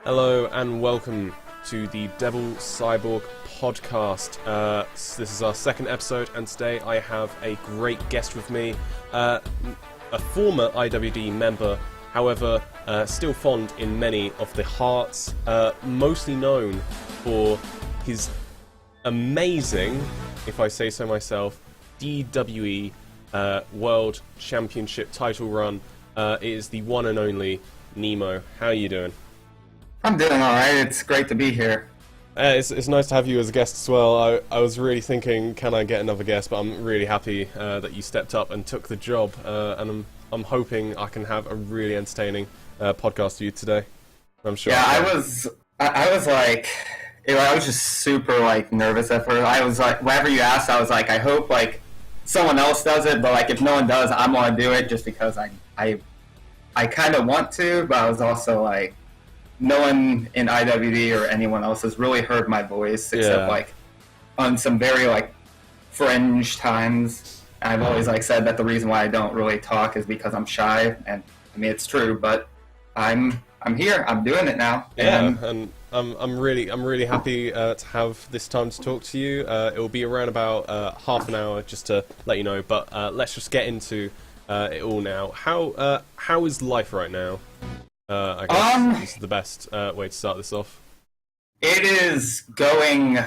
Hello and welcome to the Devil Cyborg Podcast. This is our second episode, and today I have a great guest with me, a former IWD member, however, still fond in many of the hearts, mostly known for his amazing, if I say so myself, DWE World Championship title run. It is the one and only Nemo. How are you doing? I'm doing alright, it's great to be here. It's nice to have you as a guest as well. I was really thinking, can I get another guest, but I'm really happy that you stepped up and took the job, and I'm hoping I can have a really entertaining podcast for you today. I'm sure. Yeah, I was like, I was just super like nervous at first. I was like, whenever you asked, I was like, I hope like someone else does it, but like if no one does, I'm gonna do it just because I kind of want to, but I was also like, no one in IWD or anyone else has really heard my voice except like on some very like fringe times. I've always like said that the reason why I don't really talk is because I'm shy, and I mean it's true, but I'm here. I'm doing it now. And I'm really happy to have this time to talk to you. It will be around about half an hour, just to let you know. But let's just get into it all now. How is life right now? I guess this is the best way to start this off. It is going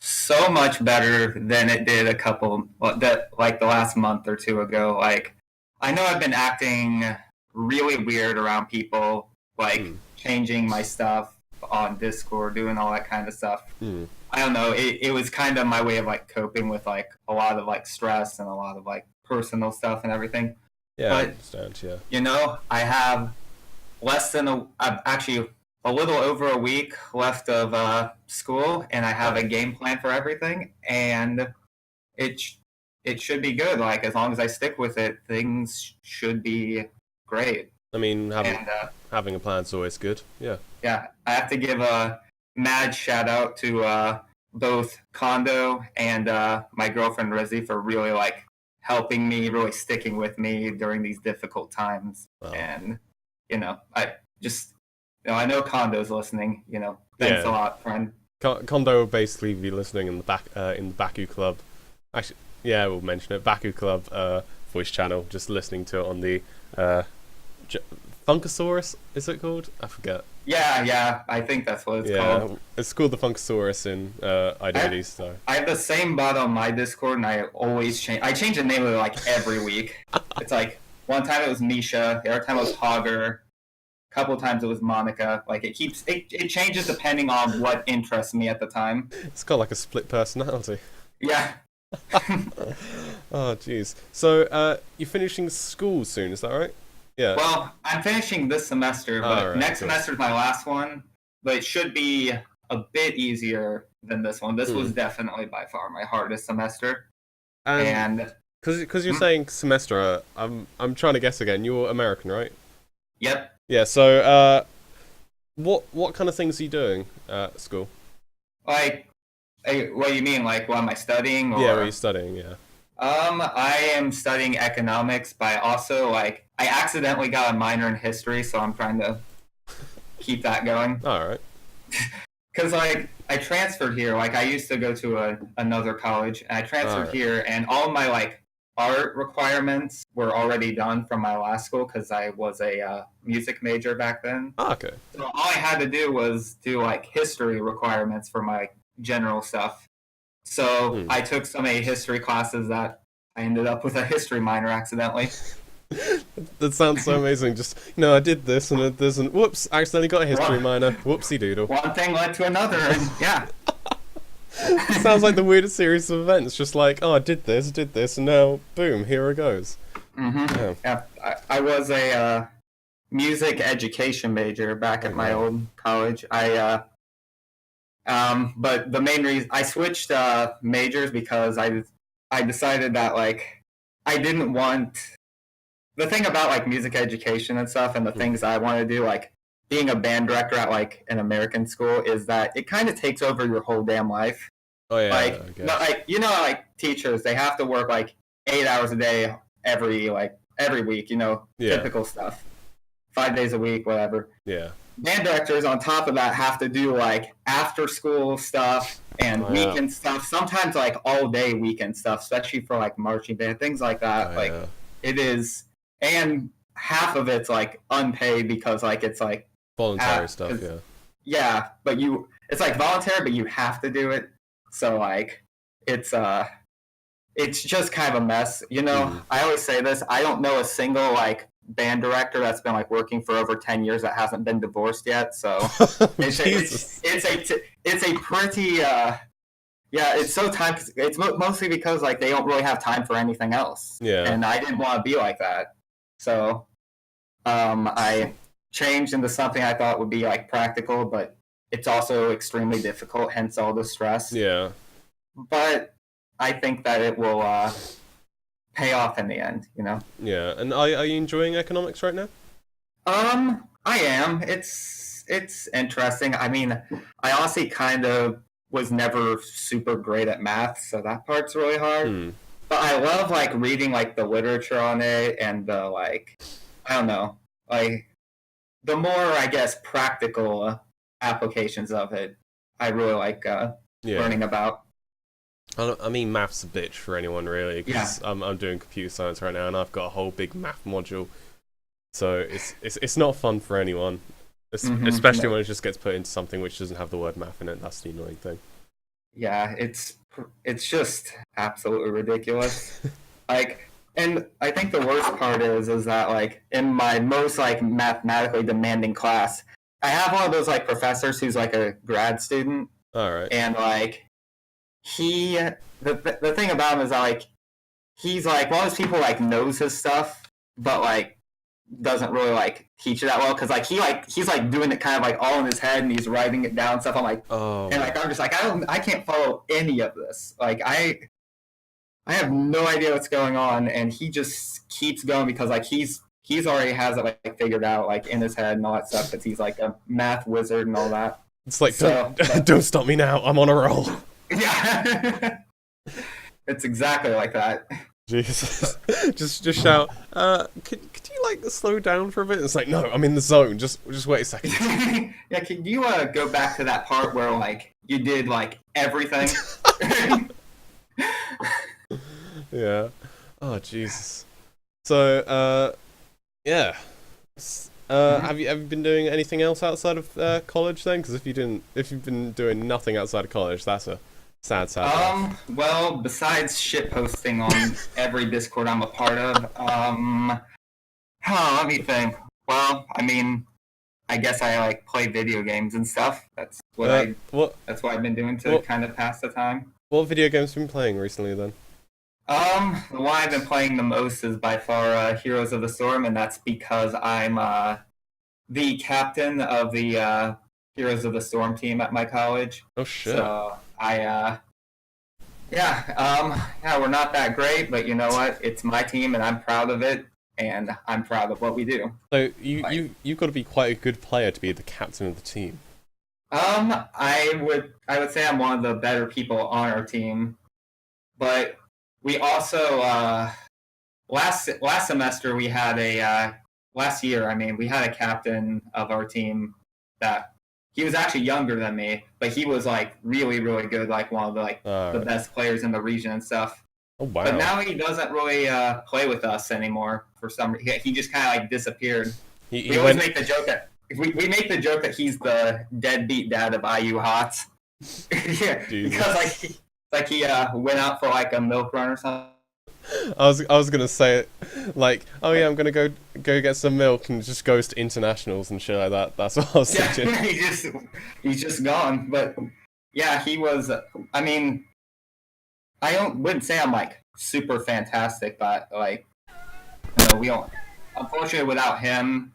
so much better than it did the last month or two ago. Like, I know I've been acting really weird around people, like changing my stuff on Discord, doing all that kind of stuff. I don't know. It was kind of my way of like coping with like a lot of like stress and a lot of like personal stuff and everything. Yeah, but, I understand. Yeah, you know, I have actually a little over a week left of school, and I have a game plan for everything, and it should be good. Like, as long as I stick with it, things should be great. I mean, having a plan's always good. Yeah. Yeah, I have to give a mad shout out to both Kondo and my girlfriend Rizzy for really like helping me, really sticking with me during these difficult times. Wow. And you know, I know Kondo's listening. You know, thanks a lot, friend. Kondo will basically be listening in the Baku Club. Actually, yeah, we'll mention it. Baku Club voice channel. Just listening to it on the Funkasaurus. Is it called? I forget. Yeah, I think that's what it's called. It's called the Funkasaurus in IWD. So I have the same bot on my Discord, and I always change. I change the name of it like every week. It's like, one time it was Misha, the other time it was Hogger, a couple of times it was Monica. Like, it changes depending on what interests me at the time. It's got like a split personality. Yeah. Oh, jeez. So, you're finishing school soon, is that right? Yeah. Well, I'm finishing this semester, but next semester is my last one. But it should be a bit easier than this one. This was definitely by far my hardest semester. And because you're saying semester, I'm trying to guess again. You're American, right? Yep. Yeah. So, what kind of things are you doing at school? Like, what do you mean? Like, what am I studying? Or... Yeah, what are you studying? Yeah. I am studying economics, but also I accidentally got a minor in history, so I'm trying to keep that going. All right. Because I transferred here. Like, I used to go to another college, and I transferred here, and all my like art requirements were already done from my last school because I was a music major back then. Oh, okay. So all I had to do was do like history requirements for my general stuff. So I took so many history classes that I ended up with a history minor accidentally. That sounds so amazing. Just, I did this and it doesn't. Whoops! Accidentally got a history minor. Whoopsie doodle. One thing led to another, and yeah. Sounds like the weirdest series of events. Just like, I did this, and now, boom, here it goes. Yeah, I was a music education major back at my old college. But the main reason I switched majors because I decided that like I didn't want the thing about like music education and stuff, and the things I want to do, like being a band director at like an American school, is that it kind of takes over your whole damn life. Oh yeah, like like teachers, they have to work like 8 hours a day every week, typical stuff. If 5 days a week, whatever. Yeah. Band directors on top of that have to do like after school stuff and weekend stuff. Sometimes like all day weekend stuff, especially for like marching band, things like that. It is, and half of it's like unpaid because like it's like voluntary stuff. Yeah, but it's like voluntary, but you have to do it. So like it's just kind of a mess. I always say this. I don't know a single like band director that's been like working for over 10 years that hasn't been divorced yet. So it's a pretty it's so time. It's mostly because like they don't really have time for anything else. Yeah. And I didn't want to be like that. So I changed into something I thought would be like practical, but it's also extremely difficult, hence all the stress. Yeah. But I think that it will pay off in the end, Yeah, and are you enjoying economics right now? I am. It's interesting. I mean, I honestly kind of was never super great at math, so that part's really hard. But I love like reading like the literature on it and the like, I don't know, like the more I guess practical applications of it, I really like learning about. I mean, math's a bitch for anyone, really, because I'm doing computer science right now, and I've got a whole big math module, so it's not fun for anyone, especially when it just gets put into something which doesn't have the word math in it. That's the annoying thing. Yeah, it's just absolutely ridiculous. Like, and I think the worst part is that like in my most like mathematically demanding class, I have one of those like professors who's like a grad student. All right. And like the thing about him is like he's like one of those people like knows his stuff, but like doesn't really like teach it that well because like he's like doing it kind of like all in his head and he's writing it down and stuff. I'm like, and like I'm just like I can't follow any of this. Like I have no idea what's going on, and he just keeps going because like he's already has it like figured out like in his head and all that stuff because he's like a math wizard and all that. It's like don't stop me now. I'm on a roll. Yeah, it's exactly like that. Jesus, just shout. Could you like slow down for a bit? It's like no, I'm in the zone. Just wait a second. Yeah, can you go back to that part where like you did like everything? Yeah. Oh Jesus. So yeah. Have you been doing anything else outside of college then? Because if you've been doing nothing outside of college, that's a sad. Well, besides shit posting on every Discord I'm a part of, let me think. Well, I mean, I guess I like play video games and stuff. That's that's what I've been doing to kind of pass the time. What video games have you been playing recently then? The one I've been playing the most is by far Heroes of the Storm, and that's because I'm the captain of the Heroes of the Storm team at my college. Oh shit! So we're not that great, but you know what? It's my team, and I'm proud of it, and I'm proud of what we do. So you've got to be quite a good player to be the captain of the team. I would say I'm one of the better people on our team, but we also last semester we had last year. I mean, we had a captain of our team that he was actually younger than me, but he was like really, really good, like one of the the best players in the region and stuff. Oh wow! But now he doesn't really play with us anymore for some reason. He just kind of like disappeared. We always make the joke that we make the joke that he's the deadbeat dad of IU Hots. Yeah, because he went out for like a milk run or something. I was gonna say it, like, oh yeah, I'm gonna go get some milk, and just goes to internationals and shit like that. That's what I was thinking. He's just gone. But yeah, he was. I mean, wouldn't say I'm like super fantastic, but like, we don't. Unfortunately, without him,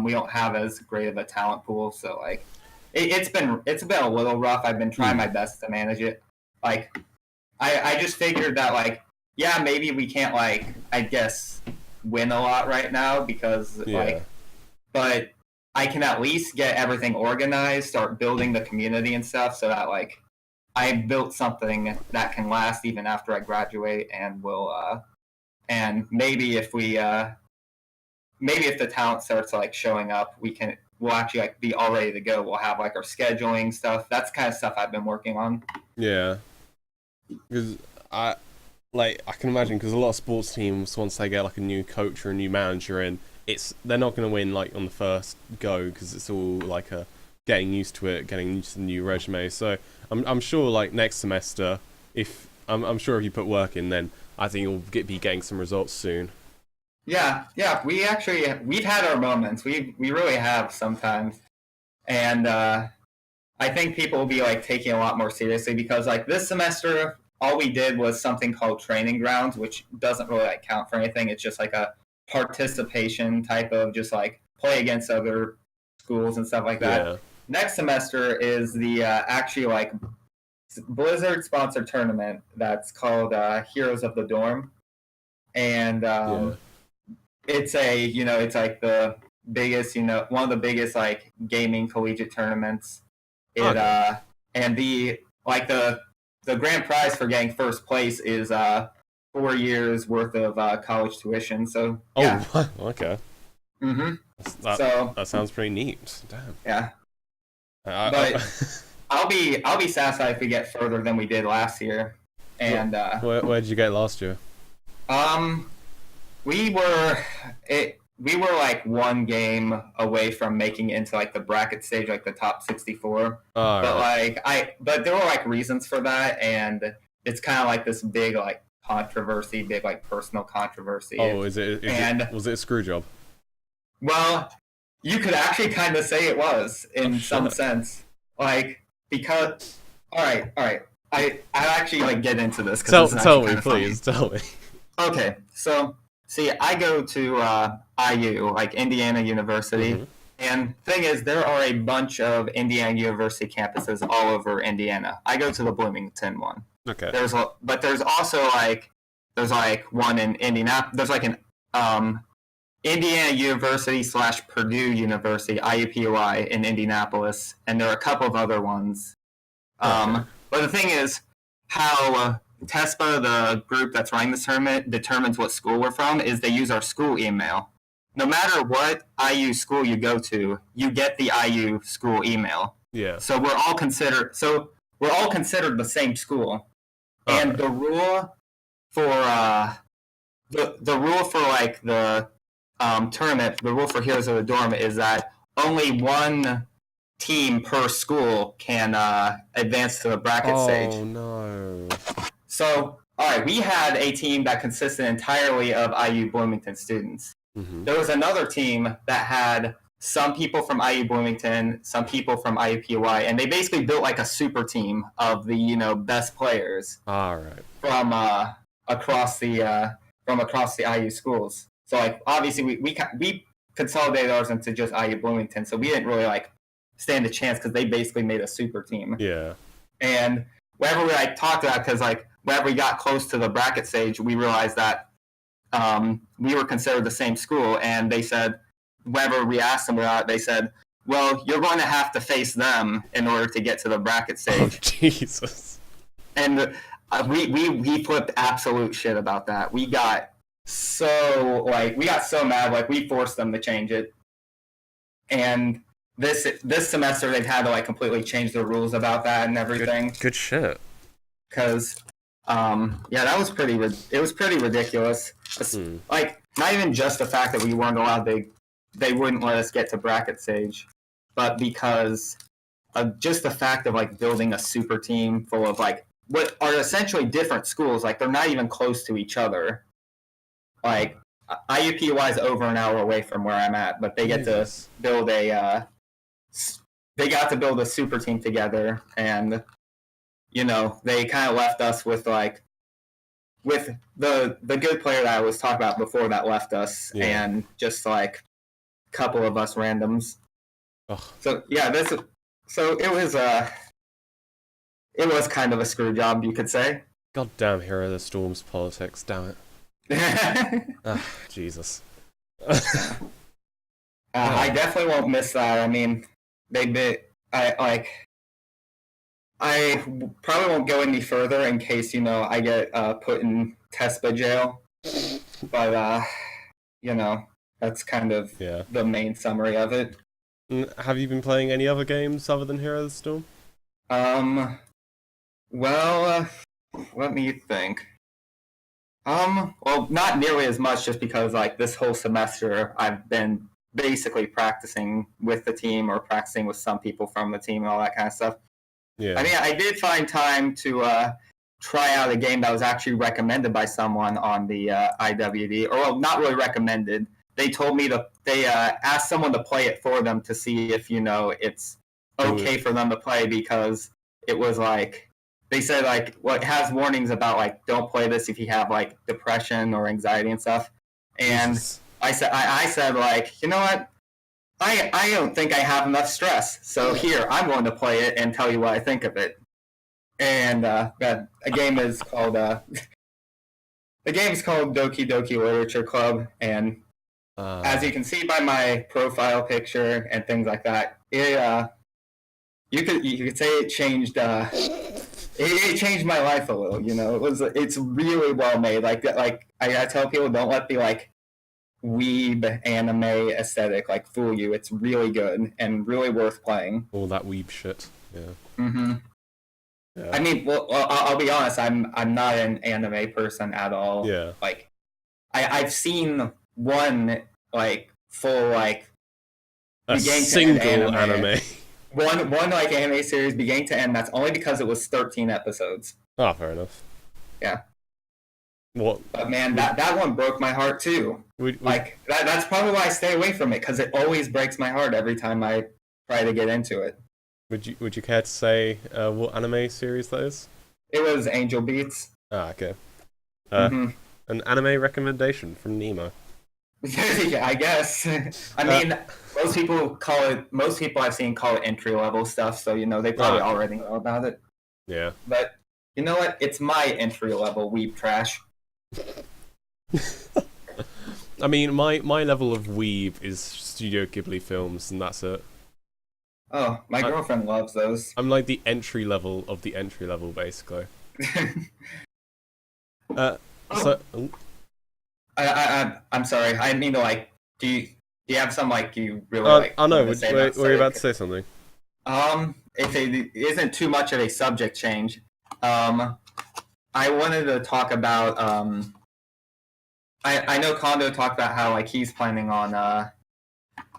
we don't have as great of a talent pool. So like, it's been a little rough. I've been trying my best to manage it. Like, I just figured that like, yeah, maybe we can't like, I guess, win a lot right now because like, but I can at least get everything organized, start building the community and stuff, so that like, I built something that can last even after I graduate, and will and maybe if we maybe if the talent starts like showing up, we'll actually like be all ready to go. We'll have like our scheduling stuff. That's the kind of stuff I've been working on. Yeah, because I can imagine, because a lot of sports teams, once they get like a new coach or a new manager in, they're not going to win like on the first go, because it's all like a getting used to it, getting used to the new resume. So I'm sure like next semester, if I'm sure if you put work in, then I think you'll be getting some results soon. Yeah. We've had our moments. We really have sometimes, and I think people will be like taking a lot more seriously, because like this semester, all we did was something called training grounds, which doesn't really like count for anything. It's just like a participation type of just like play against other schools and stuff like that. Yeah. Next semester is the actually like Blizzard sponsored tournament that's called Heroes of the Dorm, and it's it's like the biggest, one of the biggest like gaming collegiate tournaments. And the grand prize for getting first place is 4 years worth of college tuition. So yeah. Oh, okay. Mm-hmm. That sounds pretty neat. Damn. Yeah. But I'll be satisfied if we get further than we did last year. And where did you get last year? We were like one game away from making it into like the bracket stage, like the top 64. But there were like reasons for that, and it's kind of like this big like controversy, big like personal controversy. Oh, was it a screw job? Well, you could actually kind of say it was in some sense, like because. All right. I actually like get into this. Tell me, please. Tell me. Okay, so see, I go to IU, like Indiana University, Mm-hmm. and thing is, there are a bunch of Indiana University campuses all over Indiana. I go to the Bloomington one. Okay. But there's also there's one in Indianapolis. There's like an Indiana University / Purdue University, IUPUI, in Indianapolis, and there are a couple of other ones. But the thing is, how TESPA, the group that's running this tournament, determines what school we're from is they use our school email. No matter what IU school you go to, you get the IU school email. Yeah. So we're all considered the same school. And the rule for like the tournament, the rule for Heroes of the Dorm is that only one team per school can advance to the bracket stage. Oh no. So, all right, we had a team that consisted entirely of IU Bloomington students. Mm-hmm. There was another team that had some people from IU Bloomington, some people from IUPUI, and they basically built like a super team of the best players. All right. From across the IU schools. So like obviously we consolidated ours into just IU Bloomington, so we didn't really like stand a chance because they basically made a super team. Yeah. And whenever we like talked about, because like whenever we got close to the bracket stage, we realized that we were considered the same school, and they said, whenever we asked them about it, they said, well, you're going to have to face them in order to get to the bracket stage. Oh, Jesus. And we flipped absolute shit about that. We got so mad, like we forced them to change it. And this semester they've had to like completely change the rules about that and everything. Good shit. Because that was pretty ridiculous. Like not even just the fact that we weren't allowed, they wouldn't let us get to bracket stage, but because of just the fact of like building a super team full of like what are essentially different schools. Like they're not even close to each other. Like IUPUI is over an hour away from where I'm at, but they get to build a super team together, and they kind of left us with the good player that I was talking about before that left us, and just like a couple of us randoms. Ugh. So yeah, it was kind of a screw job, you could say. Goddamn Hero of the Storm's politics, damn it. Jesus. I definitely won't miss that. I mean, I probably won't go any further in case, I get put in TESPA jail. But, That's kind of Yeah. the main summary of it. Have you been playing any other games other than Hero of the Storm? Well, let me think. Well, not nearly as much, just because like this whole semester I've been basically practicing with the team or practicing with some people from the team and all that kind of stuff. Yeah. I mean, I did find time to try out a game that was actually recommended by someone on the IWD, or well, not really recommended. They told me they asked someone to play it for them to see if it's okay for them to play, because it was like they said like it has warnings about like don't play this if you have like depression or anxiety and stuff. And Jesus. I said like, you know what? I don't think I have enough stress, so here I'm going to play it and tell you what I think of it. And a game is called the game is called Doki Doki Literature Club, and as you can see by my profile picture and things like that, you could say it changed it changed my life a little. It's really well made. Like I tell people, don't let the like weeb anime aesthetic like fool you. It's really good and really worth playing. All that weeb shit. Yeah. Mm-hmm. Yeah. I mean, well, I'll be honest. I'm not an anime person at all. Yeah. Like, I've seen one like full like A single anime. One like anime series beginning to end. That's only because it was 13 episodes. Oh, fair enough. Yeah. What? But man, that one broke my heart too. Like that's probably why I stay away from it, because it always breaks my heart every time I try to get into it. Would you care to say what anime series that is? It was Angel Beats. Ah, okay. An anime recommendation from Nemo. Yeah, I guess. I mean, most people I've seen call it entry level stuff, so they probably already know about it. Yeah. But you know what? It's my entry level weeb trash. I mean, my level of weeb is Studio Ghibli films, and that's it. Oh, my girlfriend loves those. I'm like the entry level of the entry level, basically. I'm sorry. I mean to like. Do you have some like you really like? I know. Were you about to say something? If it isn't too much of a subject change, I wanted to talk about. I know Kondo talked about how like he's planning on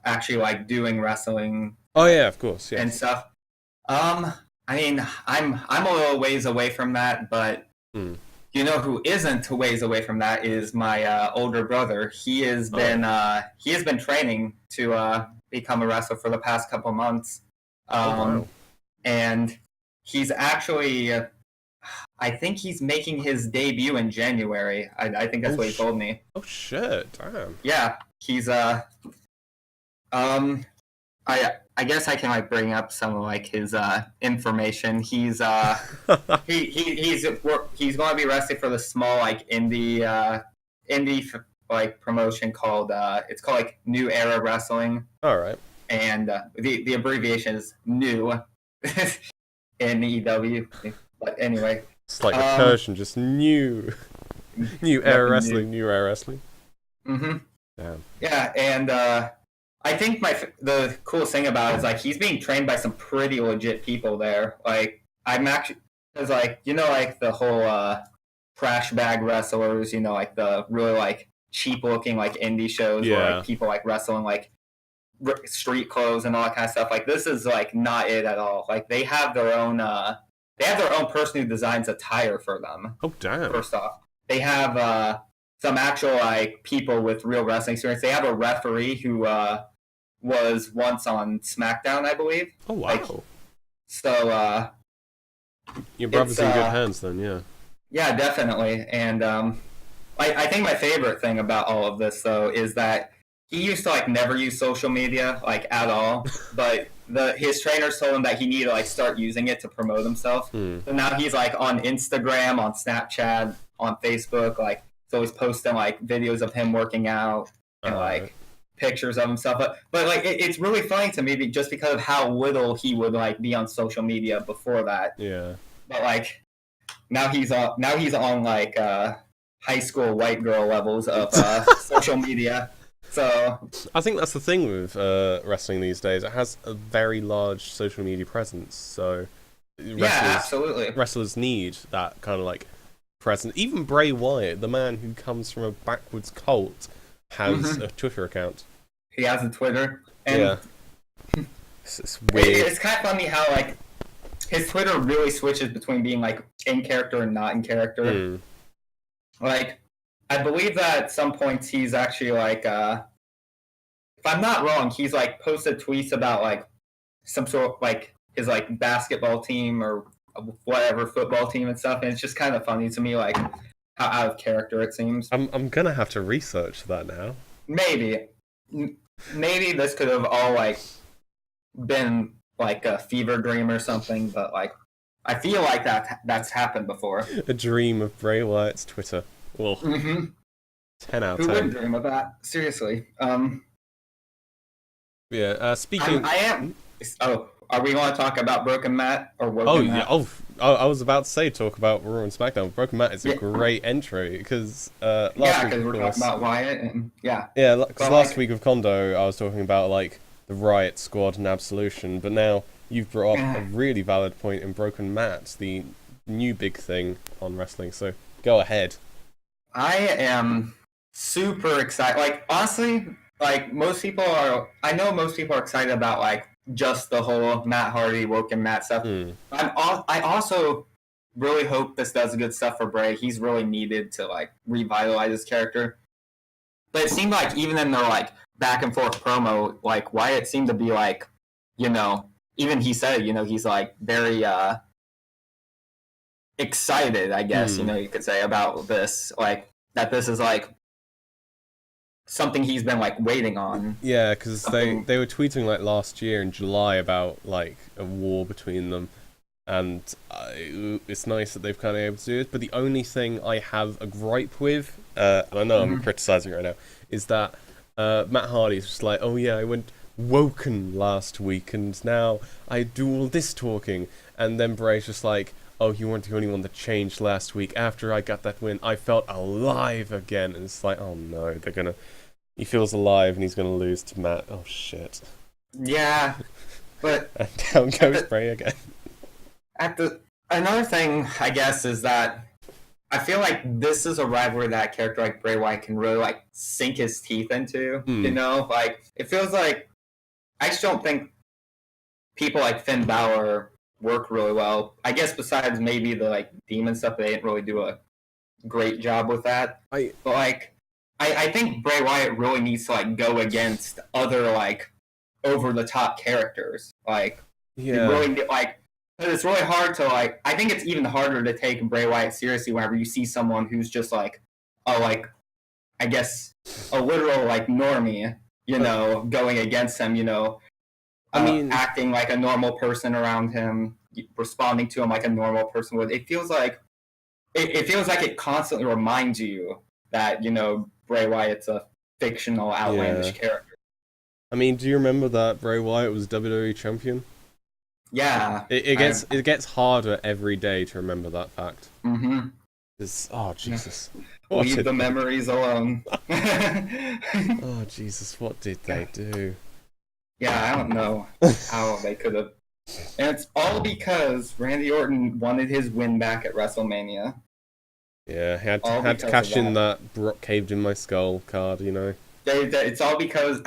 actually like doing wrestling. Oh yeah, of course, yeah. And stuff. I mean, I'm a little ways away from that, but you know who isn't a ways away from that is my older brother. He has been training to become a wrestler for the past couple months. Wow. And he's actually, I think he's making his debut in January. I think that's what he told me. Oh shit! Damn. Yeah, he's I guess I can like bring up some of like his information. He's he's going to be wrestling for the small like indie like promotion called it's called like New Era Wrestling. All right. And the abbreviation is New NEW. But anyway, it's like the Persian, just New Era Wrestling, New Era Wrestling. Mm-hmm. Damn. Yeah, and I think the coolest thing about it is like he's being trained by some pretty legit people there. Like I'm actually, because like like the whole trash bag wrestlers, like the really like cheap looking like indie shows where like people like wrestling like street clothes and all that kind of stuff. Like this is like not it at all. Like they have their own person who designs attire for them. Oh damn! First off, they have some actual like people with real wrestling experience. They have a referee who was once on SmackDown, I believe. Oh wow! Like, so your brother's in good hands then, yeah. Yeah, definitely. And I think my favorite thing about all of this though is that he used to like never use social media like at all, but his trainers told him that he needed to like start using it to promote himself. So now he's like on Instagram, on Snapchat, on Facebook, like. So he's posting like videos of him working out and like pictures of himself. But like it's really funny to me just because of how little he would like be on social media before that. Yeah. But like now he's on like high school white girl levels of social media. So I think that's the thing with wrestling these days. It has a very large social media presence, so yeah, absolutely. wrestlers need that kind of like presence. Even Bray Wyatt, the man who comes from a backwards cult, has a Twitter account. He has a Twitter, and Yeah, it's weird. it's kind of funny how like his Twitter really switches between being like in character and not in character. Like, I believe that at some points he's actually like, if I'm not wrong, he's like posted tweets about like some sort of like his like basketball team or whatever football team and stuff, and it's just kind of funny to me like how out of character it seems. I'm gonna have to research that now. Maybe this could have all like been like a fever dream or something, but like I feel like that's happened before. A dream of Bray Wyatt's Twitter. Well, 10 out of 10. Who wouldn't dream of that? Seriously. Yeah. Speaking. I am. Oh, are we going to talk about Broken Matt or Woken Oh Matt? yeah. Oh, I was about to say talk about Raw and SmackDown. Broken Matt is a great entry because last yeah, week because we're talking about Wyatt and yeah. Yeah, because But, last like- week with Kondo, I was talking about like the Riot Squad and Absolution, but now you've brought up a really valid point in Broken Matt, the new big thing on wrestling. So go ahead. I am super excited. Like honestly, like I know most people are excited about like just the whole Matt Hardy, Woken Matt stuff. I also really hope this does good stuff for Bray. He's really needed to like revitalize his character. But it seemed like even in their like back and forth promo, like Wyatt seemed to be like, even he said, he's like very excited, I guess, you could say about this, like that this is like something he's been like waiting on. Yeah, because they were tweeting like last year in July about like a war between them, and it's nice that they've kind of able to do it. But the only thing I have a gripe with, and I know I'm criticizing right now, is that Matt Hardy's just like, oh yeah, I went woken last week, and now I do all this talking, and then Bray's just like, oh, you weren't the only one that changed last week. After I got that win, I felt alive again. And it's like, oh no, he feels alive and he's gonna lose to Matt. Oh shit. Yeah, but and down goes Bray again. Another thing, I guess, is that I feel like this is a rivalry that a character like Bray Wyatt can really like sink his teeth into. Like it feels like I just don't think people like Finn Balor work really well. I guess besides maybe the like demon stuff, they didn't really do a great job with that. But like I think Bray Wyatt really needs to like go against other like over the top characters. Like really like, but it's really hard to like. I think it's even harder to take Bray Wyatt seriously whenever you see someone who's just like I guess a literal like normie, going against him, I mean, acting like a normal person around him, responding to him like a normal person would. It feels like it constantly reminds you that Bray Wyatt's a fictional, outlandish character. I mean, do you remember that Bray Wyatt was WWE champion? Yeah. It gets harder every day to remember that fact. Oh Jesus! Leave the memories alone. Oh Jesus! What did they do? Yeah, I don't know how they could have. And it's all because Randy Orton wanted his win back at WrestleMania. Yeah, he had to cash in that Brock caved in my skull card, It's all because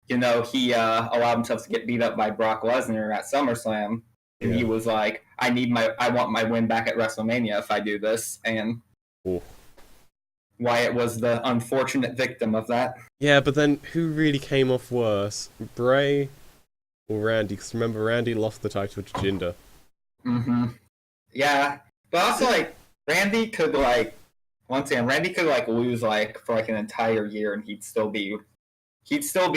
he allowed himself to get beat up by Brock Lesnar at SummerSlam. And he was like, I want my win back at WrestleMania if I do this. And Wyatt was the unfortunate victim of that. Yeah, but then who really came off worse? Bray or Randy? Because remember, Randy lost the title to Jinder. Yeah. But also, like, Randy could lose, like, for, like, an entire year and he'd still be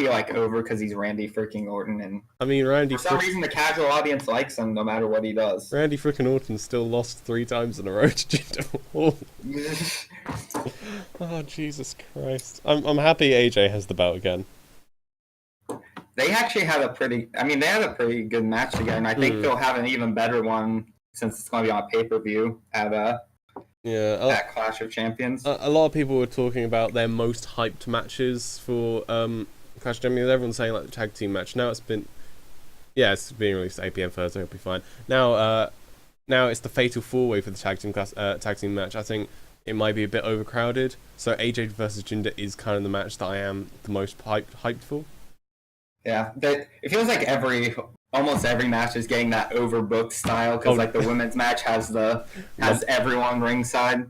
like over because he's Randy freaking Orton, and I mean, for some reason the casual audience likes him no matter what he does. Randy freaking Orton still lost 3 times in a row to Jinder. Oh Jesus Christ! I'm happy AJ has the belt again. They actually had a pretty good match together, and I think they'll have an even better one since it's going to be on pay-per-view at Yeah, at Clash of Champions. a lot of people were talking about their most hyped matches for Clash of Champions. Everyone's saying like the tag team match. Now it's being released 8 p.m. Thursday. It'll be fine. Now it's the fatal 4-way for the tag team match. I think it might be a bit overcrowded. So AJ versus Jinder is kind of the match that I am the most hyped for. Yeah, it feels like almost every match is getting that overbooked style because like the women's match has everyone ringside.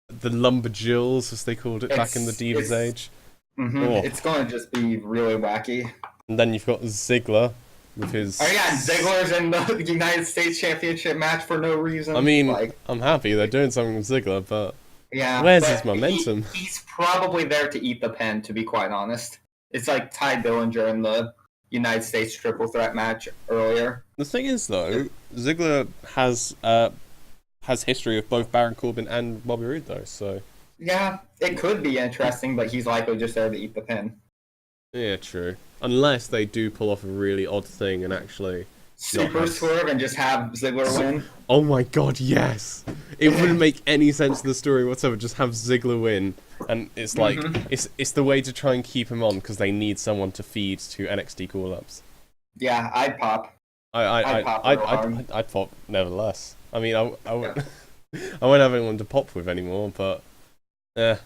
The Lumberjills, as they called it back in the Divas age. Mm-hmm. Oh. It's going to just be really wacky. And then you've got Ziggler with his... Oh yeah, Ziggler's in the United States Championship match for no reason. I mean, I'm happy they're doing something with Ziggler, but yeah, where's his momentum? He's probably there to eat the pen, to be quite honest. It's like Ty Dillinger in the United States triple threat match earlier. The thing is, though, Ziggler has history of both Baron Corbin and Bobby Roode, though. So yeah, it could be interesting, but he's likely just there to eat the pin. Yeah, true. Unless they do pull off a really odd thing and actually super swerve and just have Ziggler win. Oh my god, yes! It wouldn't make any sense to the story whatsoever. Just have Ziggler win, and it's like it's the way to try and keep him on because they need someone to feed to NXT call-ups. Yeah, I'd pop. I'd pop nevertheless. I mean, I won't have anyone to pop with anymore, but yeah.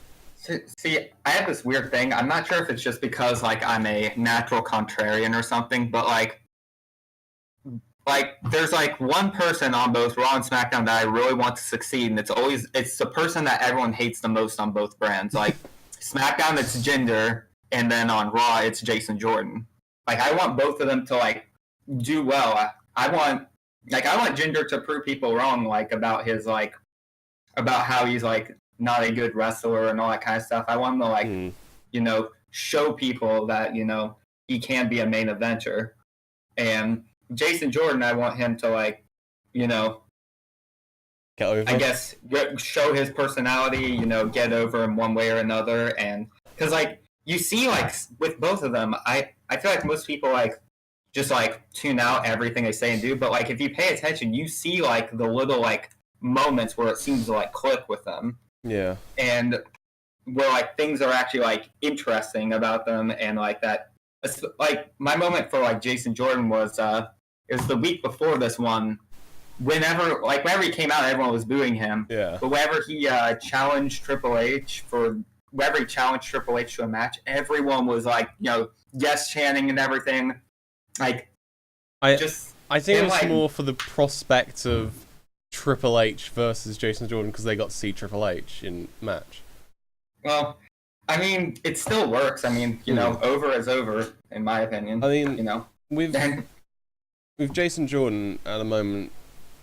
See, I have this weird thing. I'm not sure if it's just because like I'm a natural contrarian or something, but like there's like one person on both Raw and SmackDown that I really want to succeed, and it's the person that everyone hates the most on both brands. Like SmackDown, it's Jinder, and then on Raw, it's Jason Jordan. Like I want both of them to like do well. I want Jinder to prove people wrong, like about how he's like not a good wrestler and all that kind of stuff. I want him to like show people that he can be a main eventer. And Jason Jordan, I want him to like get over. I guess show his personality, get over in one way or another. And because like you see like with both of them, I feel like most people like just like tune out everything they say and do, but like if you pay attention, you see like the little like moments where it seems to like click with them. Yeah. And where like things are actually like interesting about them, and like that. Like my moment for like Jason Jordan was it was the week before this one. Whenever he came out, everyone was booing him. Yeah. But whenever he challenged Triple H to a match, everyone was like yes chanting and everything. Like I think it's more for the prospect of Triple H versus Jason Jordan because they got to see Triple H in match. Well, I mean, it still works. I mean, over is over, in my opinion. I mean, with Jason Jordan at the moment,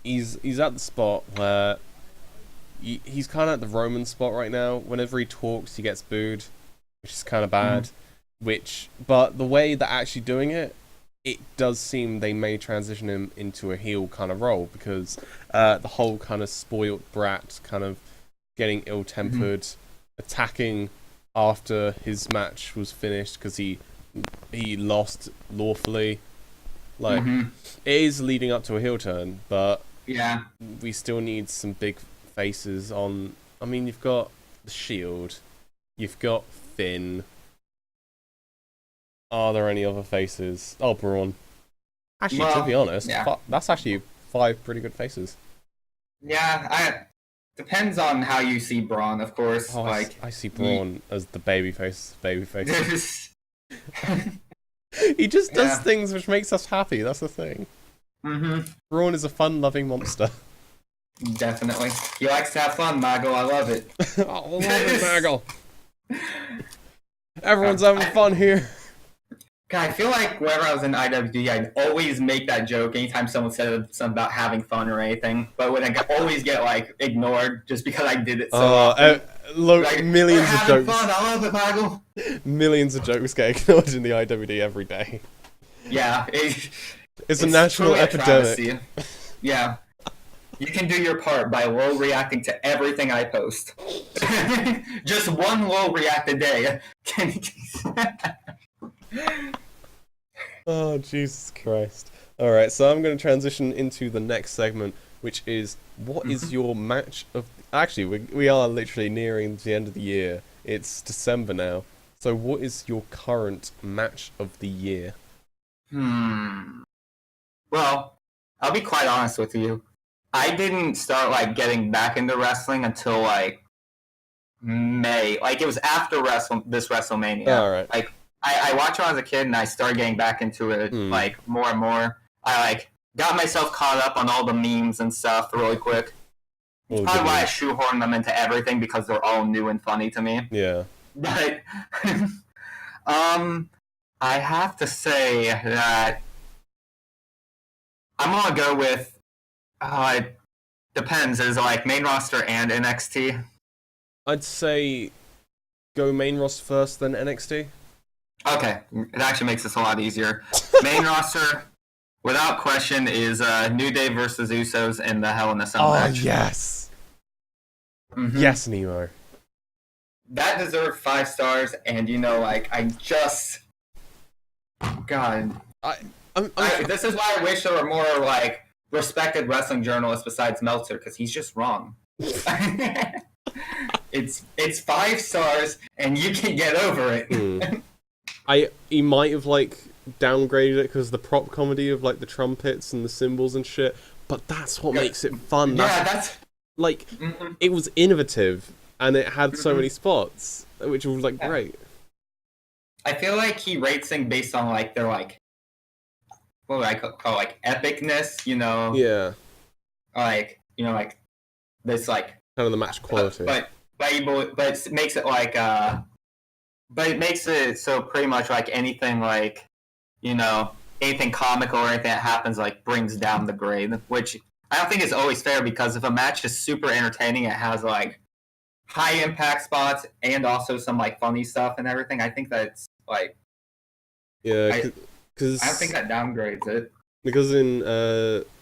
he's at the spot where he's kind of at the Roman spot right now. Whenever he talks, he gets booed, which is kind of bad. But the way they're actually doing it does seem they may transition him into a heel kind of role because the whole kind of spoiled brat, kind of getting ill-tempered, attacking after his match was finished because he lost lawfully. Like it is leading up to a heel turn, but yeah, we still need some big faces on. I mean, you've got the Shield, you've got Finn. Are there any other faces? Oh, Braun. Actually, to be honest, that's actually 5 pretty good faces. Yeah, depends on how you see Braun, of course. Oh, I see Braun as the babyface. He just does things which makes us happy. That's the thing. Braun is a fun-loving monster. Definitely. He likes to have fun, Mago. I love it. I love it, Mago. Everyone's having fun here. God, I feel like whenever I was in IWD, I'd always make that joke anytime someone said something about having fun or anything. But when I always get like ignored just because I did it so often. Millions of jokes. Fun. I love it, Michael. Millions of jokes get ignored in the IWD every day. Yeah, it's a national epidemic. Yeah, you can do your part by low reacting to everything I post. Just one low react a day. Oh, Jesus Christ. Alright, so I'm going to transition into the next segment, which is, what is your match of... Actually, we are literally nearing the end of the year. It's December now. So what is your current match of the year? Well, I'll be quite honest with you. I didn't start, like, getting back into wrestling until, like, May. Like, it was after this WrestleMania. All right. Like, I watched when I was a kid, and I started getting back into it, like, more and more. I, like, got myself caught up on all the memes and stuff really quick. It's probably why I shoehorn them into everything, because they're all new and funny to me. Yeah. But, I have to say that I'm gonna go with, it depends, is it like main roster and NXT? I'd say go main roster first, then NXT. Okay, it actually makes this a lot easier. Main roster, without question, is New Day versus Usos in the Hell in a Cell match. Oh, yes! Yes, Nemo. That deserved 5 stars, and like, I just... God. This is why I wish there were more, like, respected wrestling journalists besides Meltzer, because he's just wrong. It's 5 stars, and you can get over it. He might have, like, downgraded it because the prop comedy of, like, the trumpets and the cymbals and shit, but that's what makes it fun. That's... Like, it was innovative, and it had so many spots, which was, like, great. I feel like he rates things based on, like, their, like, what would I call, like, epicness, Yeah. Like, like, this, like... Kind of the match quality. But it makes it, like, but it makes it so pretty much, like, anything, like, anything comical or anything that happens, like, brings down the grade, which I don't think is always fair, because if a match is super entertaining, it has, like, high impact spots and also some, like, funny stuff and everything, I think that's, like... Yeah, because... I don't think that downgrades it. Because in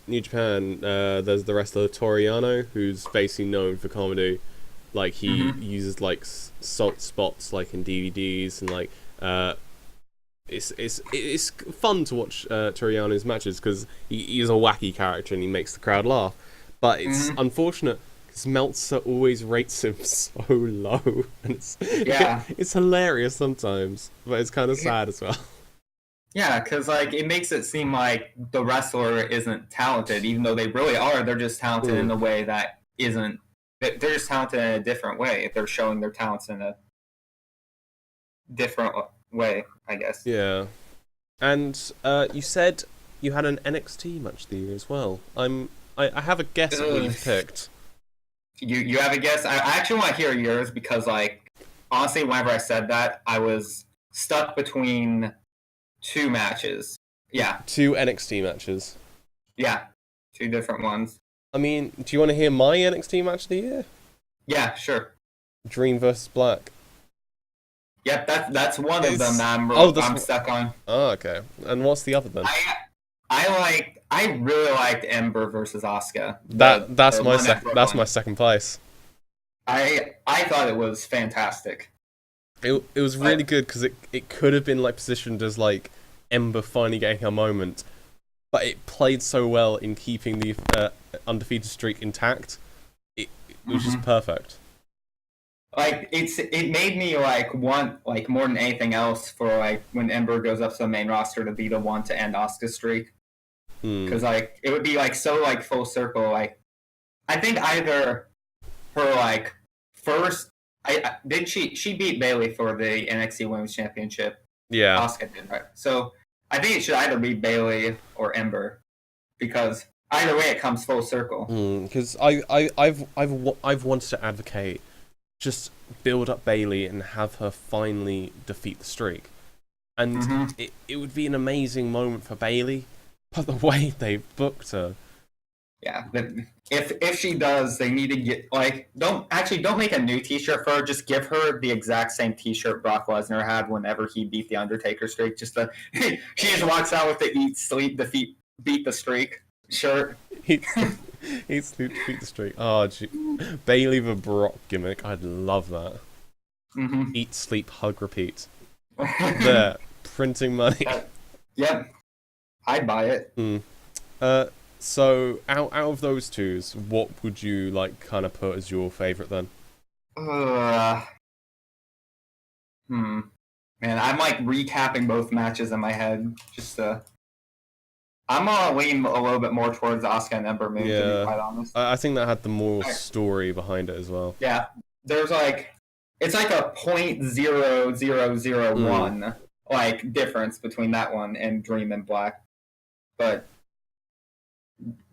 New Japan, there's the wrestler Toriano, who's basically known for comedy. Like, he uses, like, salt spots, like, in DVDs, and, like, it's fun to watch Toriano's matches, because he's a wacky character and he makes the crowd laugh. But it's unfortunate, because Meltzer always rates him so low, and it's hilarious sometimes, but it's kind of sad as well. Yeah, because, like, it makes it seem like the wrestler isn't talented, even though they really are. They're just talented in a way that isn't... They're just talented in a different way. They're showing their talents in a different way, I guess. Yeah. And you said you had an NXT match of the year as well. I have a guess at what you've picked. You have a guess? I actually want to hear yours, because, like, honestly, whenever I said that, I was stuck between... 2 matches. Yeah. 2 NXT matches. Yeah. 2 different ones. I mean, do you want to hear my NXT match of the year? Yeah, sure. Dream vs. Black. Yep, that's one of them that I'm stuck on. Oh, okay. And what's the other then? I really liked Ember versus Asuka. That's my second place. I thought it was fantastic. It was really good, because it could have been, like, positioned as, like, Ember finally getting her moment, but it played so well in keeping the undefeated streak intact. It was just perfect. Like, it made me, like, want, like, more than anything else for, like, when Ember goes up to the main roster to be the one to end Asuka's streak. Because, like, it would be, like, so, like, full circle. Like, I think either her, like, first... she beat Bayley for the NXT Women's Championship. Yeah. Asuka did, right? So I think it should either be Bayley or Ember, because either way it comes full circle. Because I've wanted to advocate just build up Bayley and have her finally defeat the streak, and it would be an amazing moment for Bayley, but the way they booked her. Yeah, if she does, they need to get, like, don't make a new T-shirt for her. Just give her the exact same T-shirt Brock Lesnar had whenever he beat the Undertaker streak. She just walks out with the eat, sleep, defeat, beat the streak shirt. Eat, sleep, defeat the streak. Oh, gee. Bayley the Brock gimmick. I'd love that. Eat, sleep, hug, repeat. There, printing money. Yep, I'd buy it. So out of those twos, what would you like kind of put as your favorite then? Man, I'm like recapping both matches in my head. I'm gonna lean a little bit more towards Asuka and Ember Moon, to be quite honest. I think that had the more story behind it as well. Yeah, there's it's like a .0001 like difference between that one and Dream and Black, but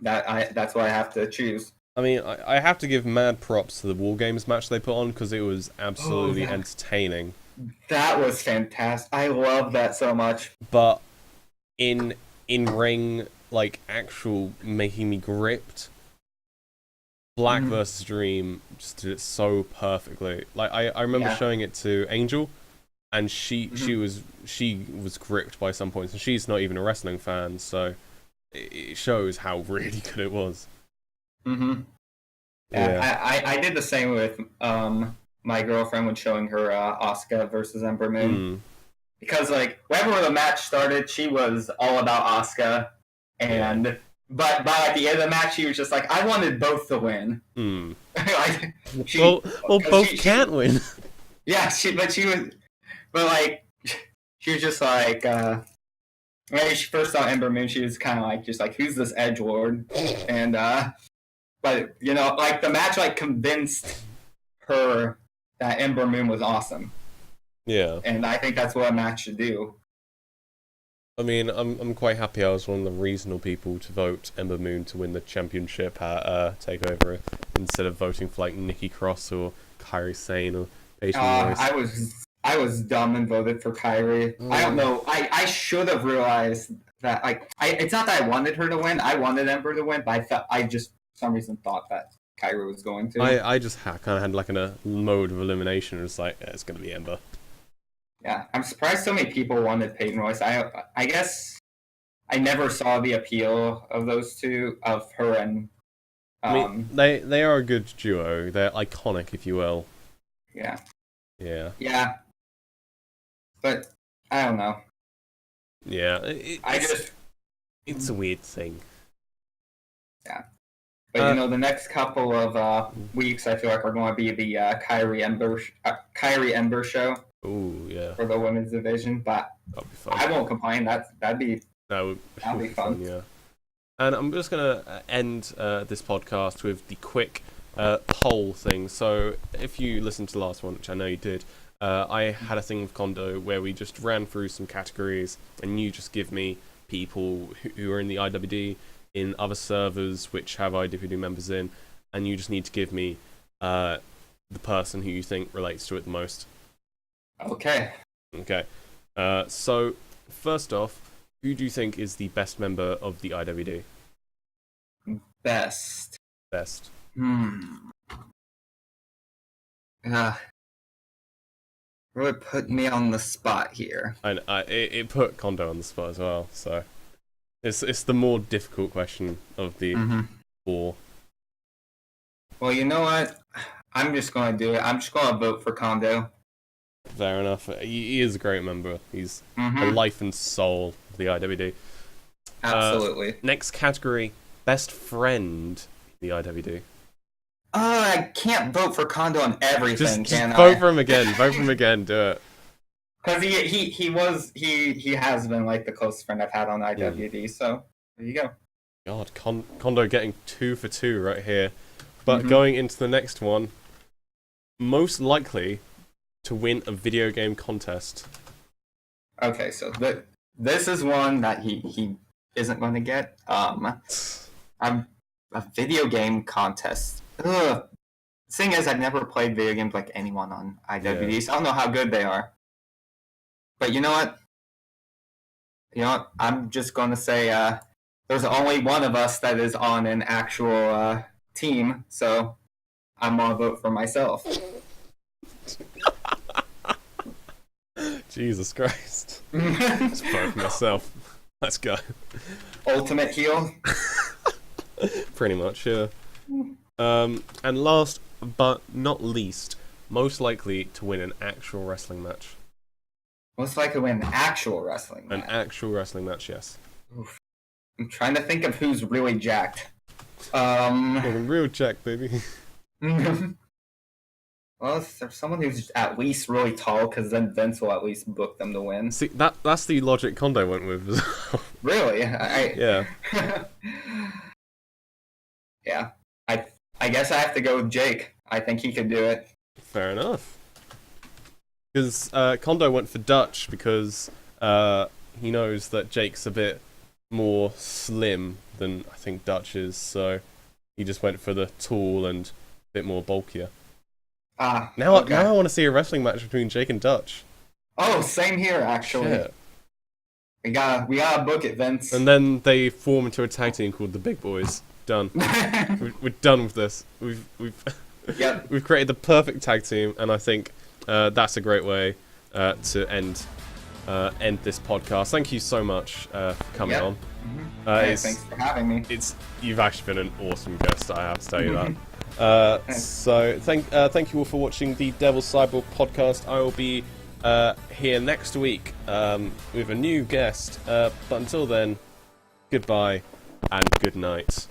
that's what I have to choose. I mean, I have to give mad props to the War Games match they put on because it was absolutely entertaining. That was fantastic. I love that so much. But in ring, like actual making me gripped, Black versus Dream just did it so perfectly. Like I remember showing it to Angel, and she was gripped by some points, and she's not even a wrestling fan, so it shows how really good it was. I did the same with my girlfriend when showing her Asuka versus Ember Moon. Because like whenever the match started, she was all about Asuka, and but by the end of the match, she was just like, I wanted both to win. Like, both can't win. Yeah, she was just like when she first saw Ember Moon, she was kind of like who's this edgelord? And but you know, like the match like convinced her that Ember Moon was awesome. Yeah. And I think that's what a match should do. I mean, I'm quite happy I was one of the reasonable people to vote Ember Moon to win the championship at TakeOver instead of voting for like Nikki Cross or Kairi Sane or Peyton Royce. I was dumb and voted for Kairi. I don't know. I should have realized that it's not that I wanted her to win. I wanted Ember to win, but I just for some reason thought that Kairi was going to. I just kind of had like a mode of elimination. It was like, it's going to be Ember. Yeah, I'm surprised so many people wanted Peyton Royce. I guess I never saw the appeal of those two, of her and. I mean, they are a good duo. They're iconic, if you will. Yeah. Yeah. Yeah. But I don't know. Yeah, it's a weird thing. Yeah. But you know, the next couple of weeks, I feel like are going to be the Kairi Ember show. Ooh, yeah. For the women's division, but that'll be fun. I won't complain. That'd be fun. Yeah. And I'm just gonna end this podcast with the quick poll thing. So if you listened to the last one, which I know you did, I had a thing with Kondo where we just ran through some categories, and you just give me people who are in the IWD in other servers which have IWD members in, and you just need to give me the person who you think relates to it the most. Okay. So first off, who do you think is the best member of the IWD? Best. Really put me on the spot here. And it put Kondo on the spot as well. So it's the more difficult question of the four. Well, you know what? I'm just going to do it. I'm just going to vote for Kondo. Fair enough. He is a great member. He's the life and soul of the IWD. Absolutely. Next category, best friend in the IWD. I can't vote for Kondo on everything, just vote for him again. Vote for him again. Do it. Because he has been like the closest friend I've had on IWD. So there you go. God, Kondo getting 2 for 2 right here. But going into the next one, most likely to win a video game contest. Okay, so this is one that he isn't going to get. A video game contest. Ugh. The thing is, I've never played video games like anyone on IWD, so I don't know how good they are. But you know what? I'm just going to say there's only one of us that is on an actual team, so I'm going to vote for myself. Jesus Christ. Just vote for myself. Let's go. Ultimate heel? Pretty much, yeah. And last but not least, most likely to win an actual wrestling match. Most likely to win an actual wrestling match? An actual wrestling match, yes. Oof. I'm trying to think of who's really jacked. Real Jack, baby. Well, is there someone who's at least really tall? Because then Vince will at least book them to win. See, that's the logic Kondo went with as well. Really? Yeah. Yeah. I guess I have to go with Jake. I think he could do it. Fair enough. Because Kondo went for Dutch because he knows that Jake's a bit more slim than I think Dutch is, so he just went for the tall and a bit more bulkier. Now I want to see a wrestling match between Jake and Dutch. Oh, same here, actually. Shit. We gotta book it, Vince. And then they form into a tag team called the Big Boys. Done. We're done with this. We've we've created the perfect tag team, and I think that's a great way to end this podcast. Thank you so much for coming on. Thanks for having me. You've actually been an awesome guest. I have to tell you that. So thank you all for watching the Devil Cyborg podcast. I will be here next week with a new guest. But until then, goodbye and good night.